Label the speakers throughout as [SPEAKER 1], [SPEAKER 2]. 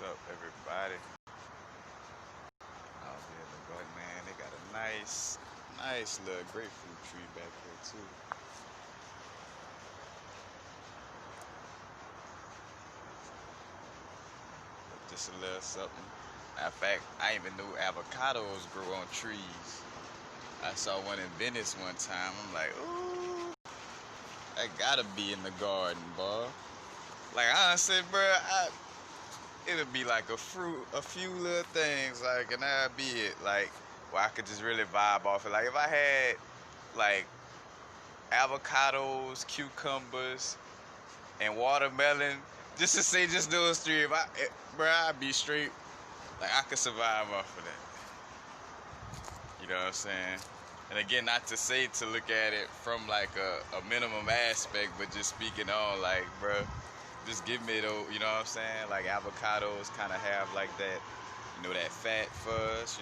[SPEAKER 1] What's up, everybody? Out here in the garden, man. They got a nice little grapefruit tree back here too. Just a little something. Matter of fact, I even knew avocados grow on trees. I saw one in Venice one time. I'm like, ooh, that gotta be in the garden, boy. Like I said, bro, it'll be like a few little things, like, and that'd be it. Like, where I could just really vibe off it. Like if I had like avocados, cucumbers, and watermelon, just to say just those three, bro, I'd be straight. Like I could survive off of that. You know what I'm saying? And again, not to say to look at it from like a minimum aspect, but just speaking on like, bro, just give me those. You know what I'm saying? Like avocados kind of have like that, that fat fuzz.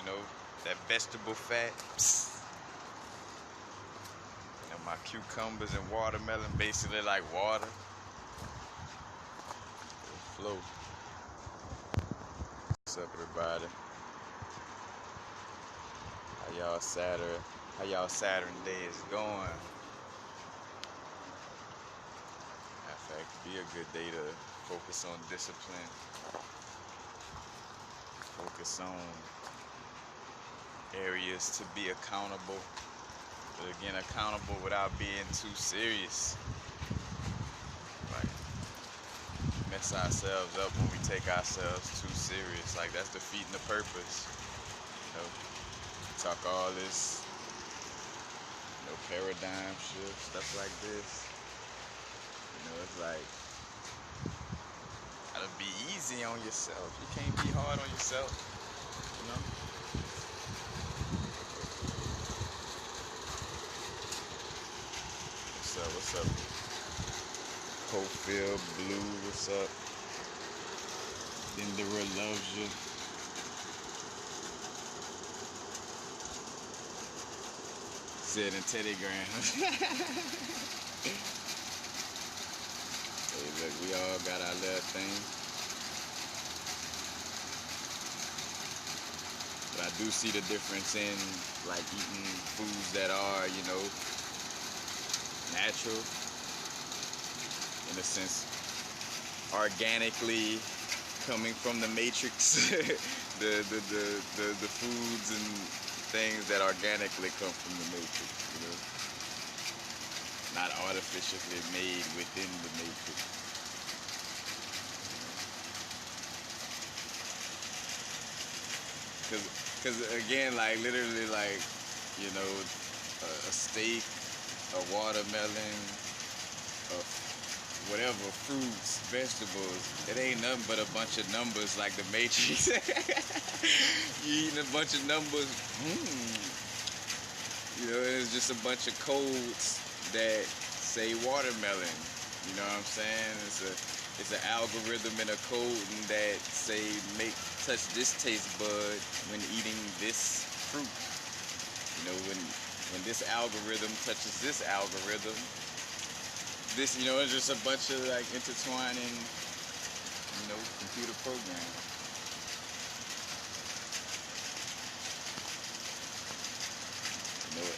[SPEAKER 1] That vegetable fat. Psst. And my cucumbers and watermelon basically like water. Flow. What's up, everybody? How y'all Saturn day is going? In fact, be a good day to focus on discipline. Focus on areas to be accountable. But again, accountable without being too serious. Like, mess ourselves up when we take ourselves too serious. Like, that's defeating the purpose. Talk all this, paradigm shift, stuff like this. It's like, gotta be easy on yourself. You can't be hard on yourself, What's up? Cofield Blue, what's up? Indira loves you. Said in Teddy Graham. Hey, look, we all got our little thing. But I do see the difference in like eating foods that are, natural, in a sense, organically coming from the matrix. the foods and things that organically come from the matrix, not artificially made within the matrix. Cause again, like literally, like a steak, a watermelon, whatever, fruits, vegetables, it ain't nothing but a bunch of numbers like the Matrix. You eating a bunch of numbers, it's just a bunch of codes that say watermelon. You know what I'm saying? It's an algorithm and a code that say touch this taste bud when eating this fruit. When this algorithm touches this algorithm, this, it's just a bunch of like intertwining, computer programs.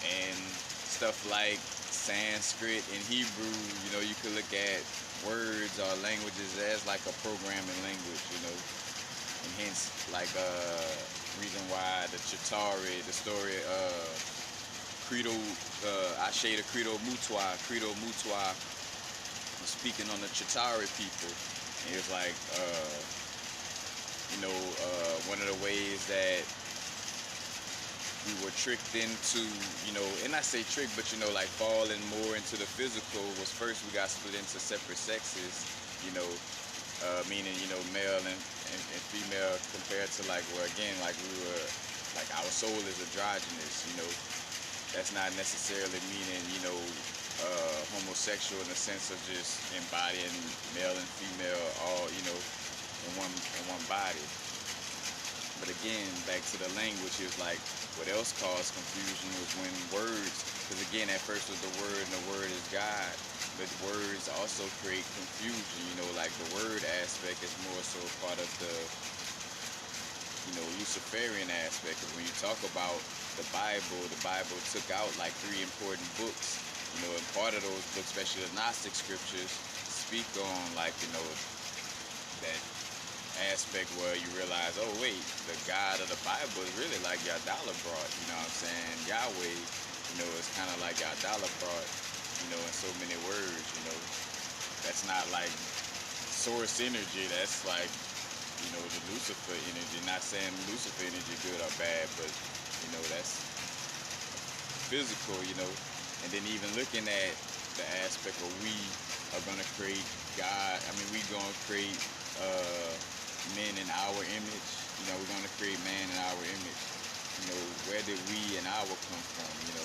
[SPEAKER 1] And stuff like Sanskrit and Hebrew, you could look at words or languages as like a programming language, and hence like reason why the Chitauri, the story Credo, Ashe the Credo Mutwa was speaking on the Chitauri people. And it was like, one of the ways that we were tricked into, and I say tricked, but like falling more into the physical was first we got split into separate sexes, meaning, male and female compared to like, well, again, like we were, like our soul is androgynous, That's not necessarily meaning, homosexual in the sense of just embodying male and female all, in one body. But again, back to the language, it was like, what else caused confusion was when words, because again, at first was the word, and the word is God. but words also create confusion. Like the word aspect is more so part of the, Luciferian aspect. 'Cause when you talk about the Bible took out like three important books. And part of those books, especially the Gnostic scriptures, speak on like, that aspect where you realize, oh wait, the God of the Bible is really like Yadala brought, you know what I'm saying? Yahweh, it's kind of like Yadala brought, in so many words, that's not like source energy, that's like, the Lucifer energy. Not saying Lucifer energy good or bad, but, that's physical, and then even looking at the aspect of we are going to create God, we going to create men in our image. We're going to create man in our image. Where did we and our come from? And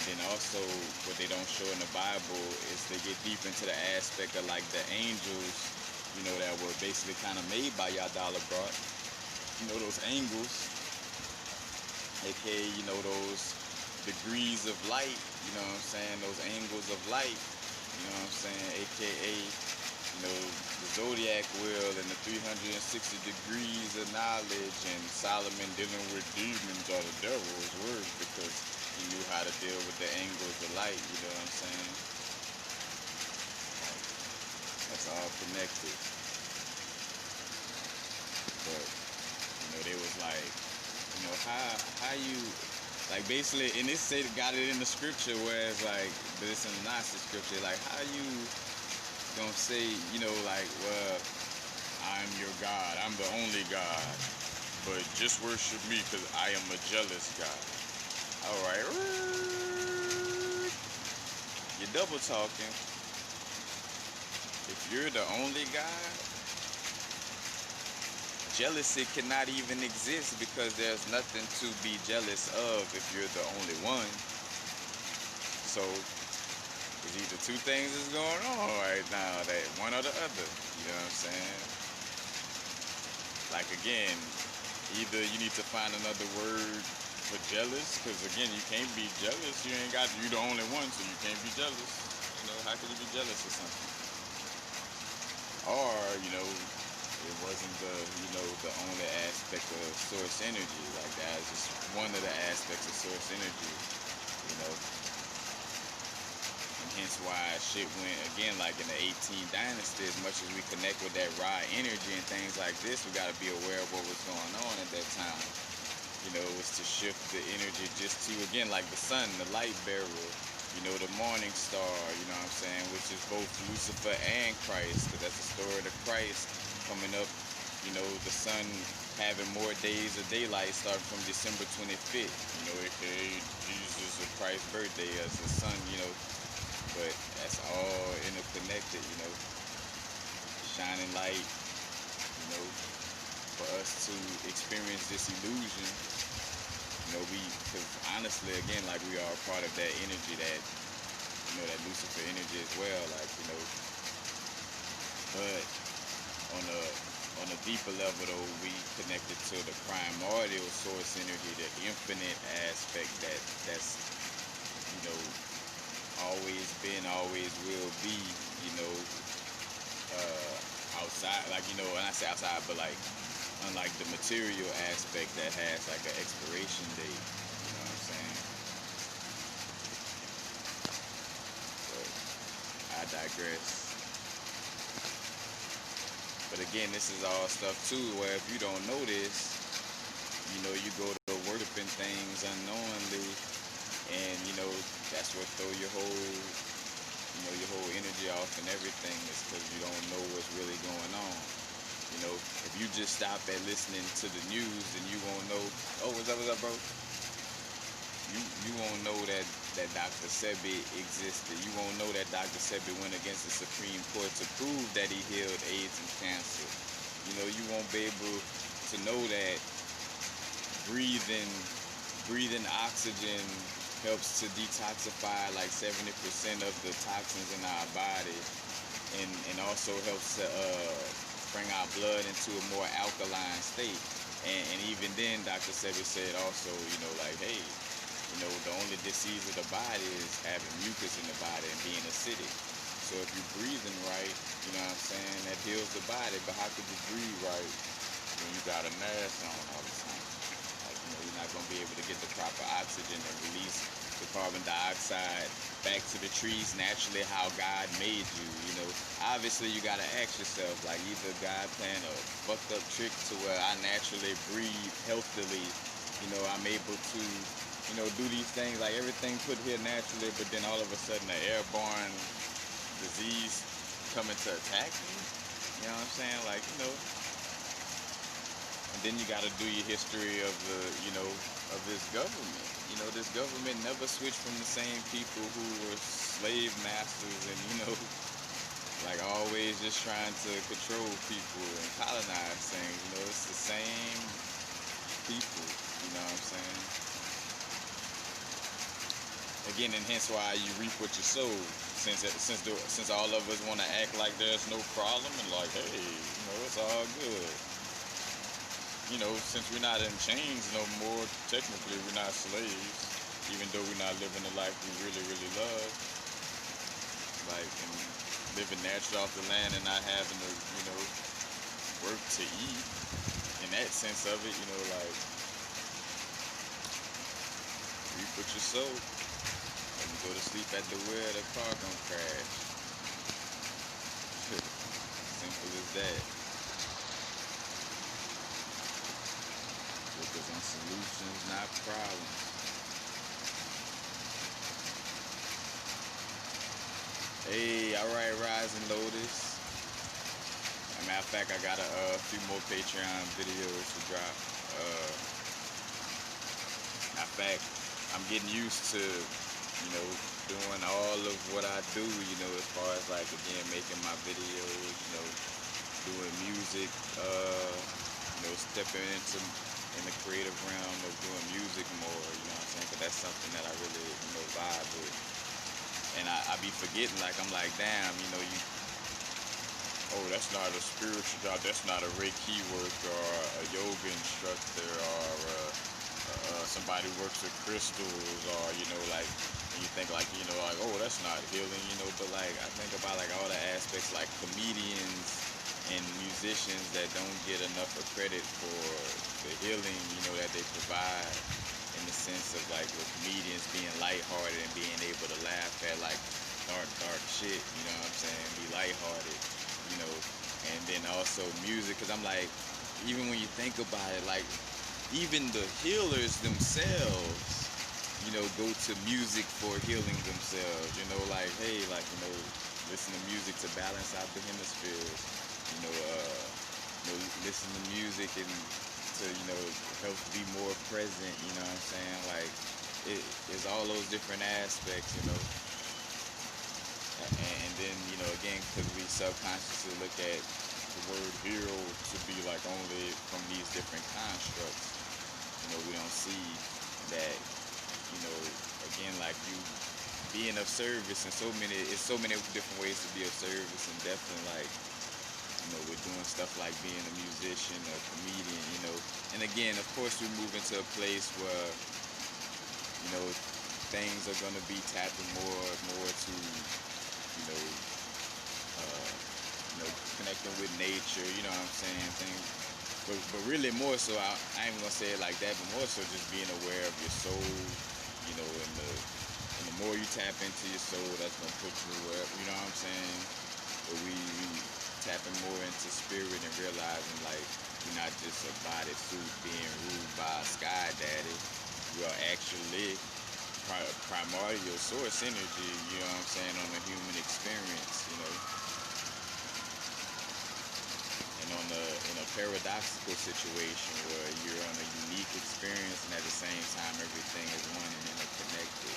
[SPEAKER 1] then also what they don't show in the Bible is they get deep into the aspect of like the angels, that were basically kind of made by Yadala brought. Those angles, aka, those degrees of light, those angles of light, aka, the zodiac wheel and the 360 degrees of knowledge, and Solomon dealing with demons or the devil's words because he knew how to deal with the angles of light, That's all connected. But, they was like, how you, like basically, and this say got it in the scripture where it's like, but it's in the Gnostic scripture, like how you gonna say, like, well, I'm your God, I'm the only God, but just worship me because I am a jealous God. All right, you're double talking. If you're the only God, jealousy cannot even exist because there's nothing to be jealous of if you're the only one. So there's either two things is going on right now, that one or the other. You know what I'm saying? Like again, either you need to find another word for jealous, because again, you can't be jealous. You the only one, so you can't be jealous. How can you be jealous of something? Or, it wasn't the only aspect of source energy. Like that is just one of the aspects of source energy, And hence why shit went, again, like in the 18th dynasty, as much as we connect with that raw energy and things like this, we got to be aware of what was going on at that time. It was to shift the energy just to, again, like the sun, the light bearer, the morning star, which is both Lucifer and Christ, because that's the story of Christ coming up, the sun having more days of daylight starting from December 25th, aka Jesus or Christ's birthday as the sun, but that's all interconnected, shining light, for us to experience this illusion. Because honestly, again, like we are a part of that energy, that, that Lucifer energy as well, like, but on a deeper level though, we connected to the primordial source energy, the infinite aspect that's, always been, always will be, outside, like, when I say outside, but like, unlike the material aspect that has like an expiration date, you know what I'm saying? But I digress. But again, this is all stuff too, where if you don't know this, you go to worshiping things unknowingly, and that's what throw your whole energy off and everything, is because you don't know what's really going on. If you just stop at listening to the news, then you won't know, oh, what's up, bro? You won't know that Dr. Sebi existed. You won't know that Dr. Sebi went against the Supreme Court to prove that he healed AIDS and cancer. You won't be able to know that breathing oxygen helps to detoxify like 70% of the toxins in our body, and also helps to bring our blood into a more alkaline state. And even then, Dr. Sebi said also, like, hey, The only disease of the body is having mucus in the body and being acidic. So if you're breathing right, that heals the body. But how could you breathe right when you got a mask on all the time? You're not going to be able to get the proper oxygen and release the carbon dioxide back to the trees naturally how God made you. Obviously you got to ask yourself, like, either God playing a fucked up trick to where I naturally breathe healthily, I'm able to, do these things, like everything put here naturally, but then all of a sudden an airborne disease coming to attack me. You know what I'm saying? And then you got to do your history of of this government. This government never switched from the same people who were slave masters and, always just trying to control people and colonize things. It's the same people, you know what I'm saying? Again, and hence why you reap what you sow. Since all of us want to act like there's no problem and like, hey, it's all good. Since we're not in chains no more, technically we're not slaves, even though we're not living the life we really, really love. And living naturally off the land and not having to, work to eat. In that sense of it, reap what you sow. When you go to sleep at the wheel, the car gonna crash. Simple as that. Focus on solutions, not problems. Hey, alright, Rising Lotus. As a matter of fact, I got a few more Patreon videos to drop. Matter of fact, I'm getting used to, doing all of what I do, as far as again, making my videos, doing music, stepping in the creative realm of doing music more, because that's something that I really, vibe with. And I be forgetting, I'm like, damn, that's not a spiritual job, that's not a Reiki worker or a yoga instructor or somebody who works with crystals or, and you think that's not healing, but I think about all the aspects, like comedians and musicians that don't get enough of credit for the healing, that they provide, in the sense of with comedians being lighthearted and being able to laugh at dark shit, be lighthearted, and then also music, because I'm even when you think about it, even the healers themselves, go to music for healing themselves, listen to music to balance out the hemispheres, listen to music and to, help be more present, it's all those different aspects, and then, again, because we subconsciously look at the word hero to be only from these different constructs, we don't see that, again, you being of service, and so many different ways to be of service, and definitely we're doing stuff like being a musician, a comedian, and again, of course, we move into a place where, things are going to be tapping more and more to, connecting with nature, you know what I'm saying, things, but really more so, I ain't even gonna say it like that, but more so just being aware of your soul, and the more you tap into your soul, that's gonna put you wherever, you know what I'm saying, but we tapping more into spirit and realizing you're not just a bodysuit being ruled by a sky daddy, you are actually primordial source energy, you know what I'm saying, on the human experience, and in a paradoxical situation where you're on a unique experience and at the same time everything is one and interconnected,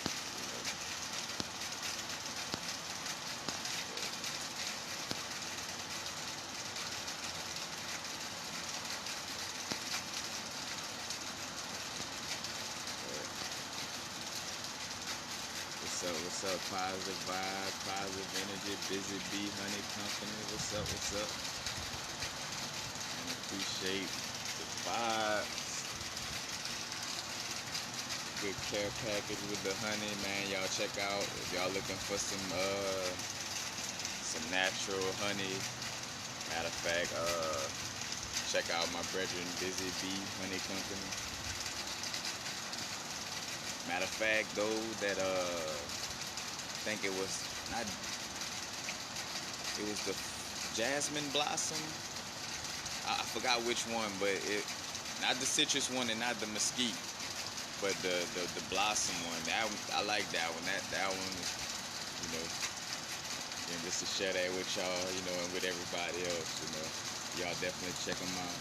[SPEAKER 1] What's up, positive vibe, positive energy, busy bee honey company, what's up? And appreciate the vibes. good care package with the honey, man. Y'all check out if y'all looking for some natural honey. Matter of fact, check out my brethren Busy Bee Honey Company. Matter of fact, though, that think it was not. It was the jasmine blossom. I forgot which one, but it not the citrus one and not the mesquite, but the blossom one. That I like that one. That one, you know, and just to share that with y'all, you know, and with everybody else, you know, y'all definitely check them out.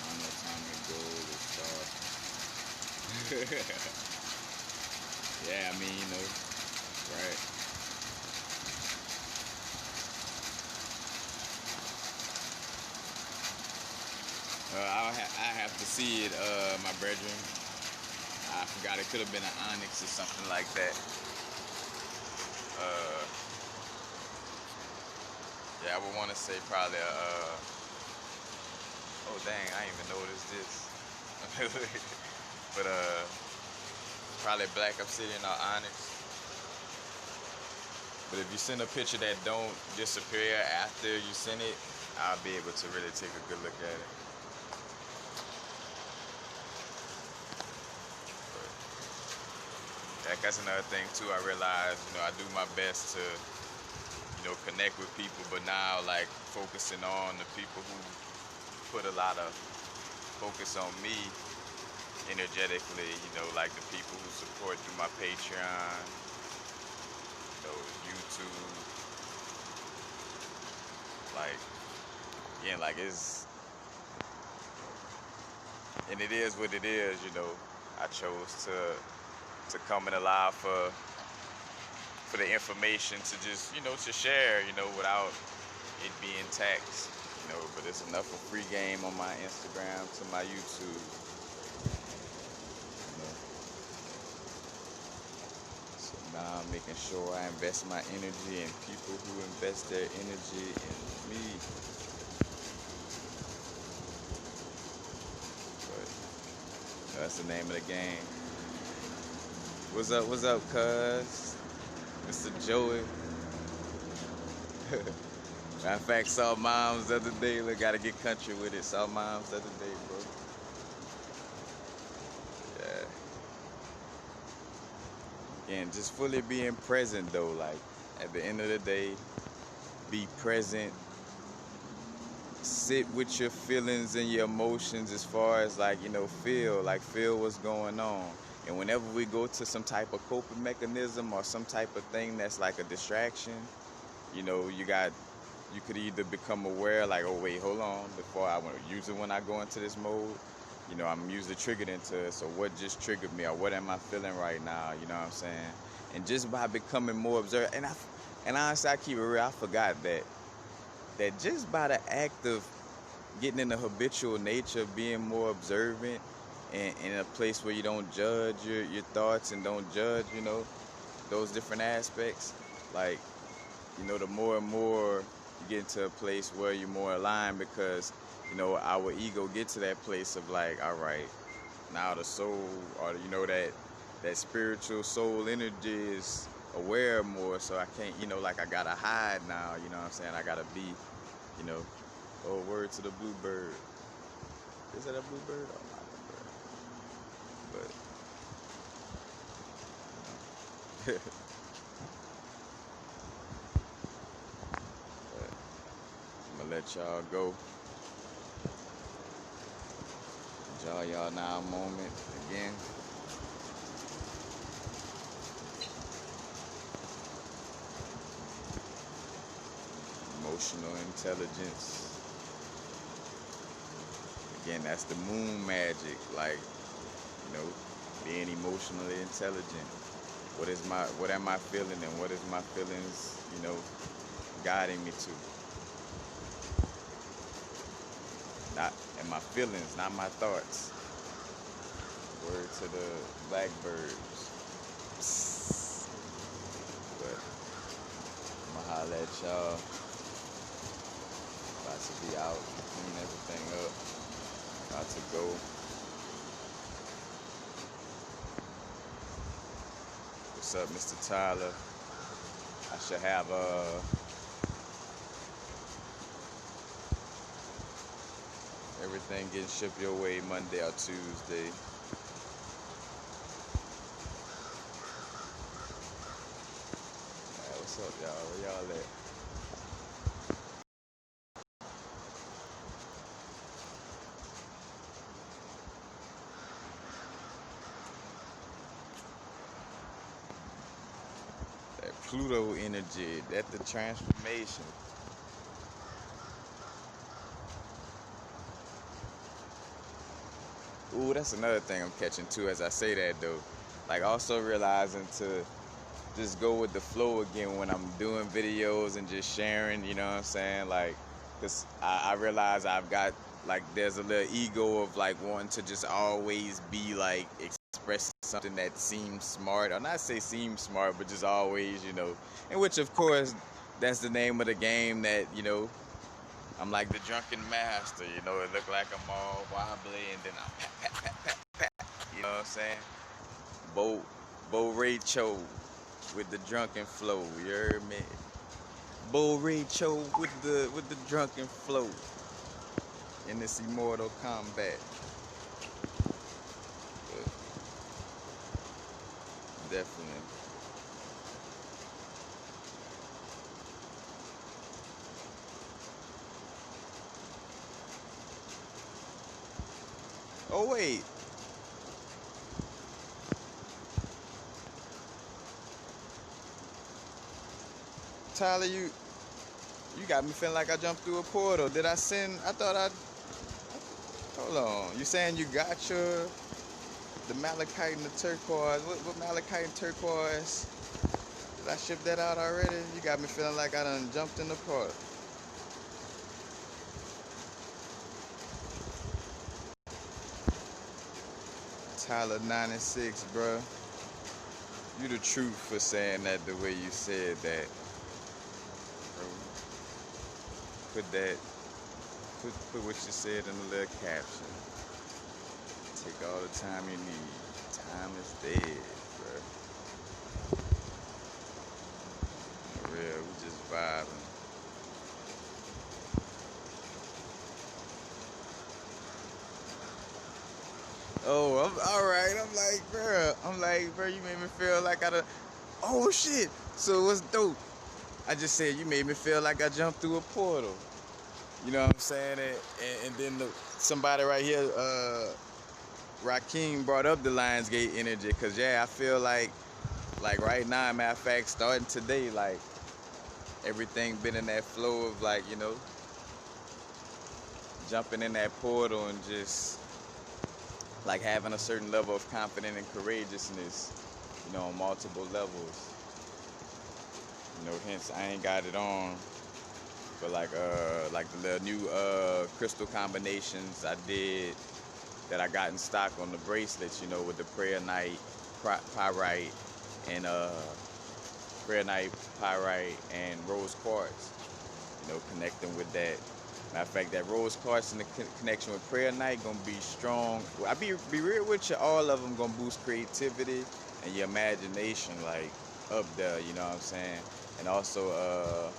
[SPEAKER 1] I don't know, time to go to start. Yeah, I mean, you know, right. I have to see it, my brethren. I forgot, it could have been an onyx or something like that. Yeah, I would want to say probably oh dang, I didn't even notice this. But probably black obsidian or onyx. But if you send a picture that don't disappear after you send it, I'll be able to really take a good look at it. That's another thing too. I realize, you know, I do my best to, you know, connect with people, but now like focusing on the people who put a lot of focus on me energetically, you know, like the people who support through my Patreon, you know, YouTube, like, yeah, like it's, and it is what it is, you know. I chose to come and allow for the information to just, you know, to share, you know, without it being taxed, you know. But it's enough of free game on my Instagram to my YouTube, you know. So now I'm making sure I invest my energy in people who invest their energy in me. But you know, that's the name of the game. What's up, cuz? Mr. Joey. Matter of fact, saw moms the other day. Look, gotta get country with it. Saw moms the other day, bro. Yeah. Again, just fully being present, though. Like, at the end of the day, be present. Sit with your feelings and your emotions as far as, like, you know, feel what's going on. And whenever we go to some type of coping mechanism or some type of thing that's like a distraction, you know, you could either become aware, like, oh wait, hold on, before I want to use it when I go into this mode, you know, I'm usually triggered into it. So what just triggered me, or what am I feeling right now? You know what I'm saying? And just by becoming more observant, and honestly, I keep it real. I forgot that just by the act of getting in the habitual nature of being more observant and in a place where you don't judge your thoughts and don't judge, you know, those different aspects, like, you know, the more and more you get into a place where you're more aligned, because, you know, our ego get to that place of like, all right, now the soul, or, you know, that spiritual soul energy is aware more, so I can't, you know, like I gotta hide now, you know what I'm saying? I gotta be, you know, oh, word to the bluebird. Is that a bluebird? Oh, not a bird. But, you know. But I'm gonna let y'all go. Enjoy y'all now a moment again. Emotional intelligence. Again, that's the moon magic, like, you know, being emotionally intelligent. What am I feeling, and what is my feelings, you know, guiding me to? And my feelings, not my thoughts. Word to the blackbirds. But I'ma holla at y'all. About to be out, clean everything up. About to go. What's up, Mr. Tyler? I should have everything getting shipped your way Monday or Tuesday. What's up, y'all? Where y'all at? That Pluto energy, that the transformation. Ooh, that's another thing I'm catching too as I say that though. Like also realizing to just go with the flow again when I'm doing videos and just sharing, you know what I'm saying? Like, cause I realize I've got like there's a little ego of like wanting to just always be like expressing something that seems smart, or not say seems smart, but just always, you know. And which of course that's the name of the game that, you know, I'm like the drunken master, you know, it look like I'm all wobbly and then I'm pat, pat, pat, pat, pat, you know what I'm saying? Bo Ray Cho with the drunken flow, you heard me? Bo Ray Cho with the drunken flow in this immortal combat. But definitely. Oh wait, Tyler, you got me feeling like I jumped through a portal. Did I send? I thought I. Hold on. You saying you got the malachite and the turquoise? What malachite and turquoise? Did I ship that out already? You got me feeling like I done jumped in the portal. Tyler 96, bro. You the truth for saying that the way you said that, bro. Put what you said in the little caption. Take all the time you need. Time is dead, bro. For real, we just vibing. Oh, all right. I'm like, bro, you made me feel like I done. Oh shit. So what's dope? I just said you made me feel like I jumped through a portal. You know what I'm saying? And then somebody right here, Rakeem brought up the Lionsgate energy, cause yeah, I feel like right now, matter of fact, starting today, like everything been in that flow of like, you know, jumping in that portal and just like having a certain level of confidence and courageousness, you know, on multiple levels. You know, hence I ain't got it on, but like the little new crystal combinations I did that I got in stock on the bracelets, you know, with the prayer night pyrite and prayer night pyrite and rose quartz, you know, connecting with that. Matter of fact, that rose quartz and the connection with prayer night gonna be strong. I be real with you, all of them gonna boost creativity and your imagination, like up there, you know what I'm saying? And also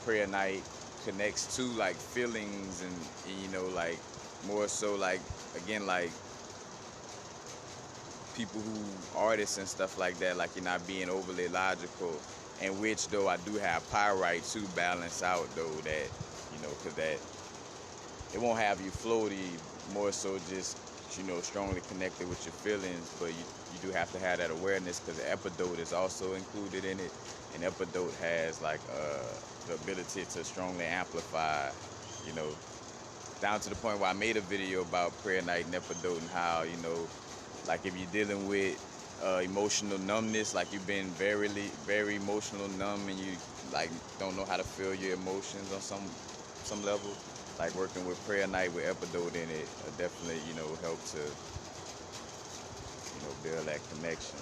[SPEAKER 1] prayer night connects to like feelings and you know, like more so like again like people who artists and stuff like that, like you're not being overly logical, and which though I do have pyrite to balance out though that, you know, because that it won't have you floaty, more so just, you know, strongly connected with your feelings, but you do have to have that awareness because the epidote is also included in it, and epidote has like the ability to strongly amplify, you know, down to the point where I made a video about prayer night and epidote and how, you know, like if you're dealing with emotional numbness, like you've been very emotional numb and you like don't know how to feel your emotions on some level, like working with prayer night with epidote in it definitely, you know, help to, you know, build that connection.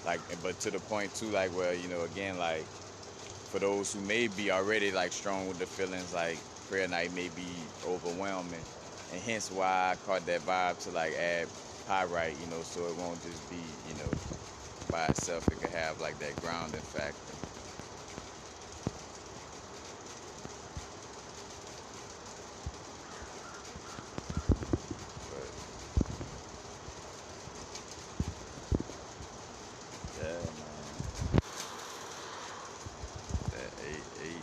[SPEAKER 1] Like, but to the point too, like where, you know, again, like for those who may be already like strong with the feelings, like prayer night may be overwhelming. and hence why I caught that vibe to like add pyrite, so it won't just be, by itself. It could have like that grounding factor. But yeah, man, that 8-8.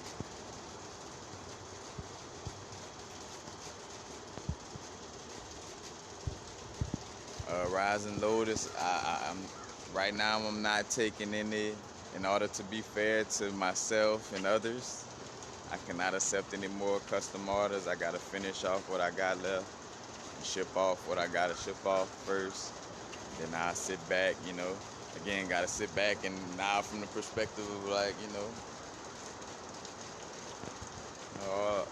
[SPEAKER 1] Rising Lotus. I'm right now. I'm not taking any. In order to be fair to myself and others, I cannot accept any more custom orders. I gotta finish off what I got left and ship off what I gotta ship off first. Then I sit back. Again, gotta sit back and now from the perspective of like, all,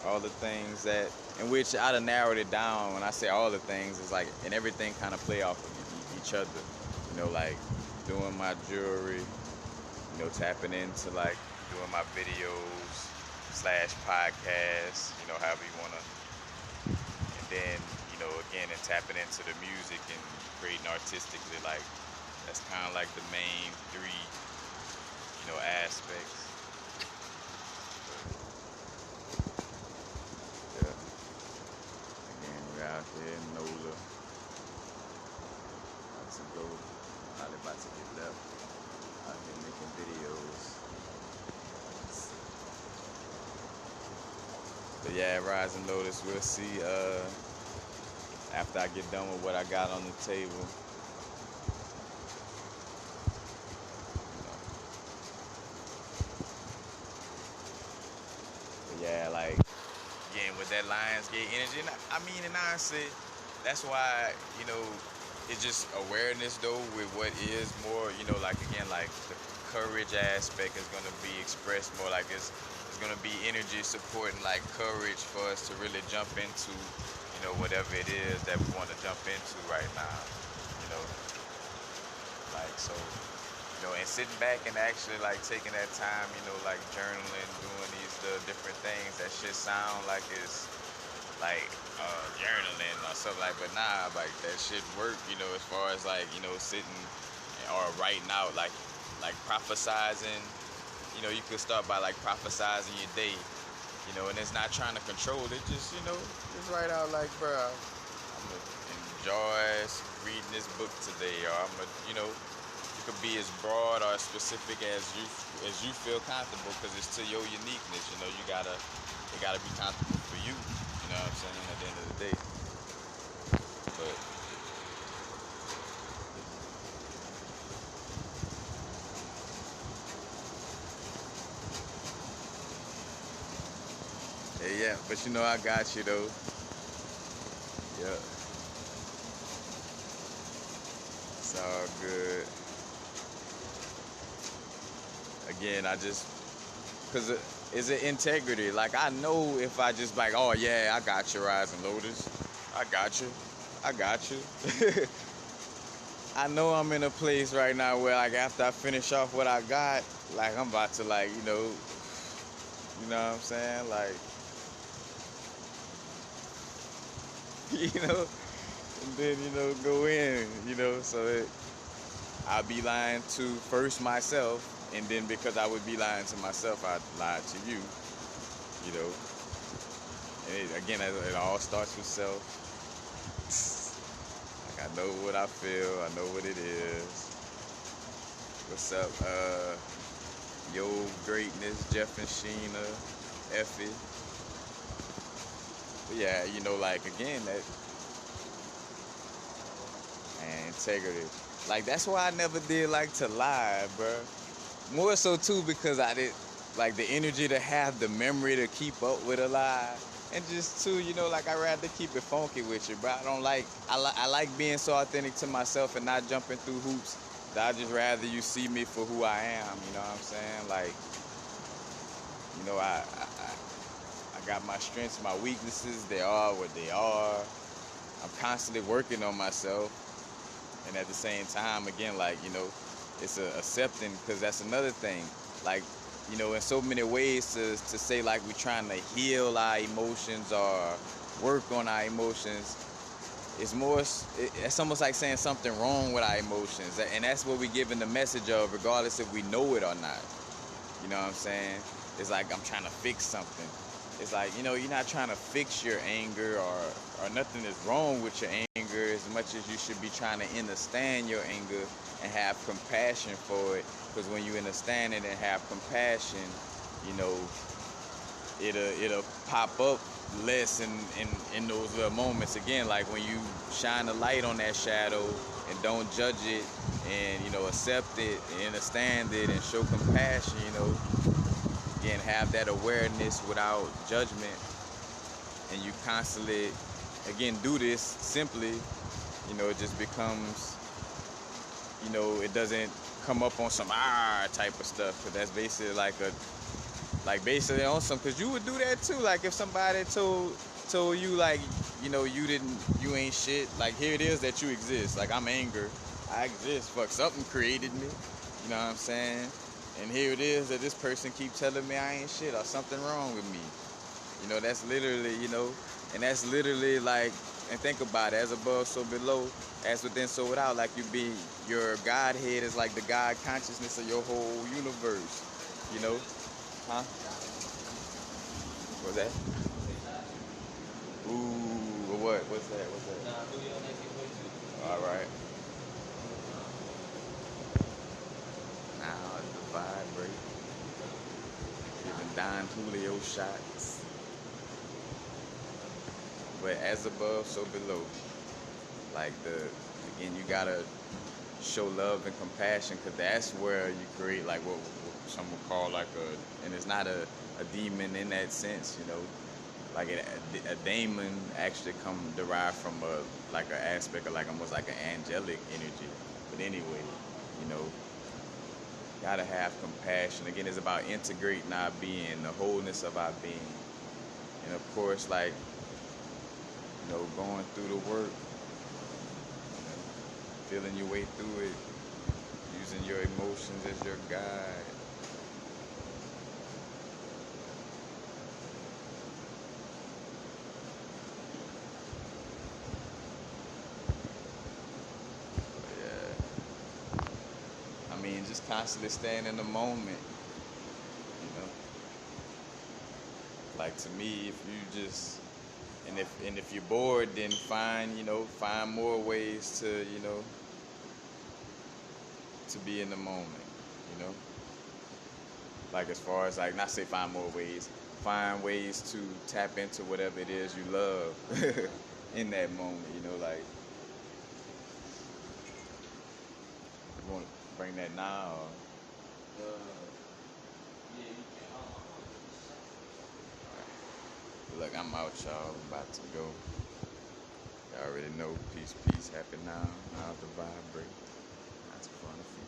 [SPEAKER 1] all the things that in which I'd have narrowed it down. When I say all the things, it's like, and everything kind of play off of each other. Like doing my jewelry, tapping into like doing my videos / podcasts, however you wanna, and then, again, and tapping into the music and creating artistically. Like that's kind of like the main three, aspects. Yeah. Again, we're out here in NOLA. About to go. Probably about to get left. Out here making videos. But yeah, Rising Lotus, we'll see after I get done with what I got on the table. But yeah, like, again, with that Lionsgate energy, and and honestly, that's why, it's just awareness though with what is more, like again, like the courage aspect is gonna be expressed more. Like it's gonna be energy supporting like courage for us to really jump into, whatever it is that we want to jump into right now. Like so, and sitting back and actually like taking that time, like journaling, doing these different things. That shit sound like it's like journaling or something like, but nah, like that shit work, as far as like, sitting or writing out like prophesizing. You could start by like prophesizing your day, and it's not trying to control it, just just write out like, bro, I'm gonna enjoy reading this book today, or I'm gonna, it could be as broad or as specific as you feel comfortable, because it's to your uniqueness. It gotta be comfortable for you. You know what I'm saying? At the end of the day. But yeah, but I got you though. Yeah. It's all good. Again, cause it's an integrity. Like I know if I just like, oh yeah, I got you, Rising Lotus. I got you. I got you. I know I'm in a place right now where like after I finish off what I got, like I'm about to like, you know what I'm saying? Like, and then, go in, so I'll be lying to first myself, and then because I would be lying to myself, I'd lie to you, And again, it all starts with self. Like I know what I feel, I know what it is. What's up, Yo Greatness, Jeff and Sheena, Effie. But yeah, like again, that and integrity. Like that's why I never did like to lie, bro. More so too because I did like the energy to have the memory to keep up with a lie, and just too, like I rather keep it funky with you, bro. I don't like I like being so authentic to myself and not jumping through hoops. That I just rather you see me for who I am. You know what I'm saying? Like, I got my strengths, my weaknesses. They are what they are. I'm constantly working on myself, and at the same time, again, like it's accepting, because that's another thing. Like, in so many ways to say like we're trying to heal our emotions or work on our emotions, it's almost like saying something wrong with our emotions, and that's what we're giving the message of, regardless if we know it or not. You know what I'm saying? It's like I'm trying to fix something. It's like, you're not trying to fix your anger, or nothing is wrong with your anger, as much as you should be trying to understand your anger and have compassion for it. Because when you understand it and have compassion, you know, it'll pop up less in those little moments again, like when you shine a light on that shadow and don't judge it, and accept it and understand it and show compassion, again, have that awareness without judgment, and you constantly again do this simply, it just becomes, it doesn't come up on some type of stuff, because that's basically basically on some, because you would do that too. Like if somebody told you, like, you ain't shit, like, here it is that you exist, like, I'm anger, I exist, fuck, something created me, you know what I'm saying, and here it is that this person keep telling me I ain't shit, or something wrong with me. That's literally, and that's literally like, and think about it, as above so below, as within so without, like your Godhead is like the God consciousness of your whole universe, huh? What's that? Ooh, what? What's that? All right. Now the vibrate, giving Don Julio shots. But as above, so below. Like again, you gotta show love and compassion, because that's where you create like what some would call like and it's not a demon in that sense, like a daemon actually derived from like an aspect of like almost like an angelic energy. But anyway, you know, gotta have compassion. Again, it's about integrating our being, the wholeness of our being, and of course, like, going through the work, feeling your way through it, using your emotions as your guide. I mean, just constantly staying in the moment, Like, to me, if you just, and if you're bored, then find more ways to, to be in the moment, you know. Like, as far as, like, not say find more ways, find ways to tap into whatever it is you love in that moment, like, you want to bring that now, or, look, I'm out, y'all. I'm about to go. Y'all already know. Peace, peace. Happy now. Now to vibrate. Not to fun.